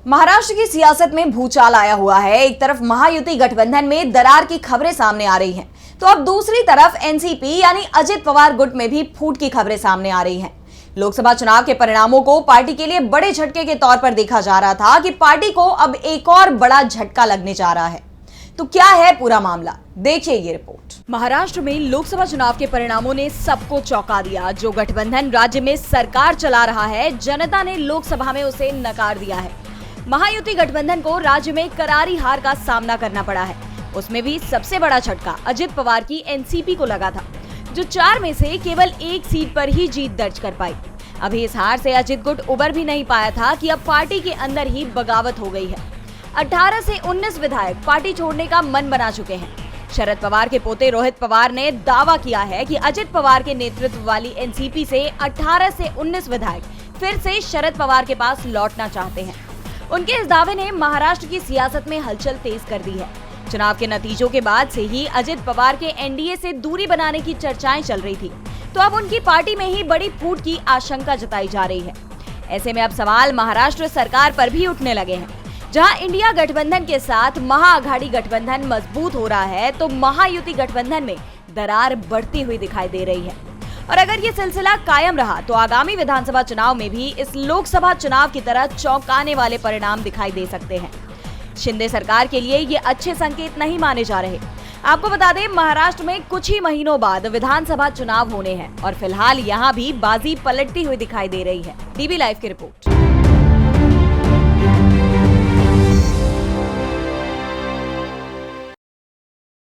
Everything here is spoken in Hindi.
महाराष्ट्र की सियासत में भूचाल आया हुआ है। एक तरफ महायुति गठबंधन में दरार की खबरें सामने आ रही हैं, तो अब दूसरी तरफ एनसीपी यानी अजित पवार गुट में भी फूट की खबरें सामने आ रही हैं। लोकसभा चुनाव के परिणामों को पार्टी के लिए बड़े झटके के तौर पर देखा जा रहा था कि पार्टी को अब एक और बड़ा झटका लगने जा रहा है। तो क्या है पूरा मामला, देखिए ये रिपोर्ट। महाराष्ट्र में लोकसभा चुनाव के परिणामों ने सबको चौंका दिया। जो गठबंधन राज्य में सरकार चला रहा है, जनता ने लोकसभा में उसे नकार दिया है। महायुति गठबंधन को राज्य में करारी हार का सामना करना पड़ा है। उसमें भी सबसे बड़ा झटका अजित पवार की एनसीपी को लगा था, जो 4 में से केवल 1 सीट पर ही जीत दर्ज कर पाई। अभी इस हार से अजित गुट उबर भी नहीं पाया था कि अब पार्टी के अंदर ही बगावत हो गई है। 18 से 19 विधायक पार्टी छोड़ने का मन बना चुके हैं। शरद पवार के पोते रोहित पवार ने दावा किया है कि अजित पवार के नेतृत्व वाली एनसीपी से 18 से 19 विधायक फिर से शरद पवार के पास लौटना चाहते हैं। उनके इस दावे ने महाराष्ट्र की सियासत में हलचल तेज कर दी है। चुनाव के नतीजों के बाद से ही अजित पवार के एनडीए से दूरी बनाने की चर्चाएं चल रही थी, तो अब उनकी पार्टी में ही बड़ी फूट की आशंका जताई जा रही है। ऐसे में अब सवाल महाराष्ट्र सरकार पर भी उठने लगे हैं। जहां इंडिया गठबंधन के साथ महाअघाड़ी गठबंधन मजबूत हो रहा है, तो महायुति गठबंधन में दरार बढ़ती हुई दिखाई दे रही है। और अगर ये सिलसिला कायम रहा तो आगामी विधानसभा चुनाव में भी इस लोकसभा चुनाव की तरह चौंकाने वाले परिणाम दिखाई दे सकते हैं। शिंदे सरकार के लिए ये अच्छे संकेत नहीं माने जा रहे। आपको बता दें, महाराष्ट्र में कुछ ही महीनों बाद विधानसभा चुनाव होने हैं और फिलहाल यहाँ भी बाजी पलटती हुई दिखाई दे रही है। डीबी लाइव की रिपोर्ट।